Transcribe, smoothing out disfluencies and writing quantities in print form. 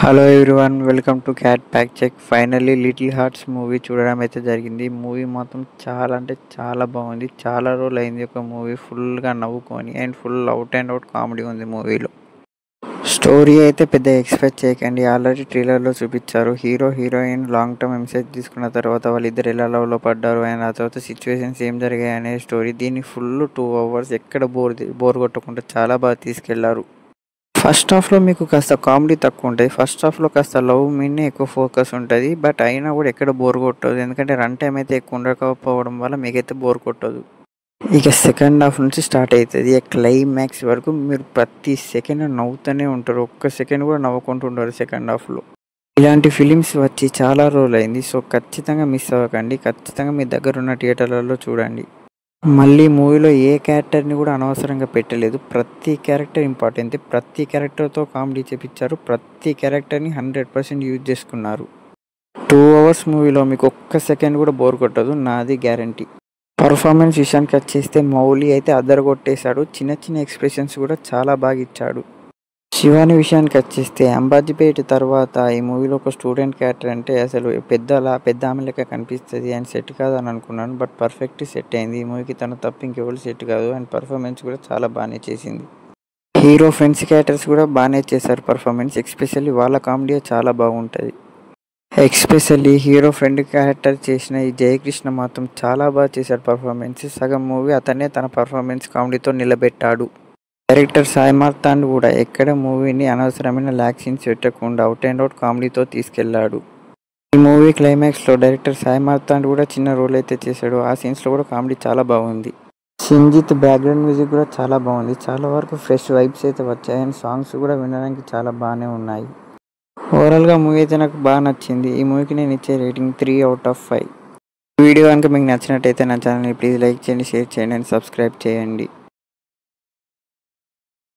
Hello everyone, welcome to cat pack check. Finally Little Hearts movie చూడడం అయితే జరిగింది. Movie మాత్రం చాలా అంటే చాలా బాగుంది. చాలా రోజులు అయింది ఒక మూవీ ఫుల్గా నవ్వుకొని, and full out and out comedy ఉంది మూవీలో. స్టోరీ అయితే పెద్ద ఎక్స్పెక్ట్ చేయకండి. ఆల్రెడీ ట్రైలర్లో చూపించారు. Hero heroine long term EAMCET తీసుకున్న తర్వాత వాళ్ళిద్దరు ఎలా లవ్లో పడ్డారు, అండ్ ఆ తర్వాత సిచ్యువేషన్స్ ఏం జరిగాయి అనే స్టోరీ. దీన్ని ఫుల్ 2 hours ఎక్కడ బోర్ కొట్టకుండా చాలా బాగా తీసుకెళ్లారు. ఫస్ట్ హాఫ్‌లో మీకు కాస్త కామెడీ తక్కువుంటది. ఫస్ట్ హాఫ్‌లో కాస్త లవ్ మీదనే ఎక్కువ ఫోకస్ ఉంటది. బట్ అయినా కూడా ఎక్కడ బోర్ కొట్టదు. ఎందుకంటే రన్ టైమ్ అయితే ఎక్కువ ఉండకపోవడం వల్ల మీకైతే బోర్ కొట్టదు. ఇక సెకండ్ హాఫ్ నుంచి స్టార్ట్ అయితది. క్లైమాక్స్ వరకు మీరు ప్రతి సెకండ్ నవ్వుతూనే ఉంటారు. ఒక్క సెకండ్ కూడా నవ్వకుండా ఉండరు సెకండ్ హాఫ్‌లో. ఇలాంటి ఫిలిమ్స్ వచ్చి చాలా రోజులైంది. సో ఖచ్చితంగా మిస్ అవ్వకండి. ఖచ్చితంగా మీ దగ్గరున్న థియేటర్‌లలో చూడండి. మళ్ళీ మూవీలో ఏ క్యారెక్టర్‌ని కూడా అనవసరంగా పెట్టలేదు. ప్రతి క్యారెక్టర్ ఇంపార్టెంటే. ప్రతి క్యారెక్టర్‌తో కామెడీ చేపిచ్చారు. ప్రతి క్యారెక్టర్‌ని 100% యూజ్ చేసుకున్నారు. 2 అవర్స్ మూవీలో మీకు ఒక్క సెకండ్ కూడా బోర్ కొట్టదు. నాది గ్యారంటీ. పర్ఫార్మెన్స్ విషయానికొచ్చేస్తే మౌలి అయితే అదరగొట్టేశాడు. చిన్న చిన్న ఎక్స్‌ప్రెషన్స్ కూడా చాలా బాగా ఇచ్చాడు. శివాని విషయానికొచ్చేస్తే అంబాజీపేట తర్వాత ఈ మూవీలో ఒక స్టూడెంట్ క్యారెక్టర్ అంటే అసలు పెద్ద ఆమె లెక్క కనిపిస్తది. అండ్ సెట్ కాదని అనుకున్నాను. బట్ పర్ఫెక్ట్ సెట్ అయింది. ఈ మూవీకి తను తప్ప ఇంకెవరు సెట్ కాదు. అండ్ పర్ఫార్మెన్స్ కూడా చాలా బాగానే చేసింది. హీరో ఫ్రెండ్స్ క్యారెక్టర్స్ కూడా బాగానే చేశారు పర్ఫార్మెన్స్. ఎస్పెషల్లీ వాళ్ళ కామెడీ చాలా బాగుంటుంది. ఎస్పెషల్లీ హీరో ఫ్రెండ్ క్యారెక్టర్ చేసిన ఈ జయకృష్ణ మాత్రం చాలా బాగా చేశాడు పర్ఫార్మెన్స్. సగం మూవీ అతనే తన పర్ఫార్మెన్స్ కామెడీతో నిలబెట్టాడు. డైరెక్టర్ సాయి మార్తాండ్ కూడా ఎక్కడ మూవీని అనవసరమైన ల్యాగ్ సీన్స్ పెట్టకుండా అవుట్ అండ్ అవుట్ కామెడీతో తీసుకెళ్లాడు. ఈ మూవీ క్లైమాక్స్లో డైరెక్టర్ సాయి మార్తాండ్ కూడా చిన్న రోల్ అయితే చేశాడు. ఆ సీన్స్లో కూడా కామెడీ చాలా బాగుంది. సింజిత్ బ్యాక్గ్రౌండ్ మ్యూజిక్ కూడా చాలా బాగుంది. చాలా వరకు ఫ్రెష్ వైబ్స్ అయితే వచ్చాయి. అండ్ సాంగ్స్ కూడా వినడానికి చాలా బాగానే ఉన్నాయి. ఓవరాల్గా మూవీ అయితే నాకు బాగా నచ్చింది. ఈ మూవీకి నేను ఇచ్చే రేటింగ్ 3/5. ఈ వీడియో కనుక మీకు నచ్చినట్టయితే నా ఛానల్ని ప్లీజ్ లైక్ చేయండి, షేర్ చేయండి అండ్ సబ్స్క్రైబ్ చేయండి.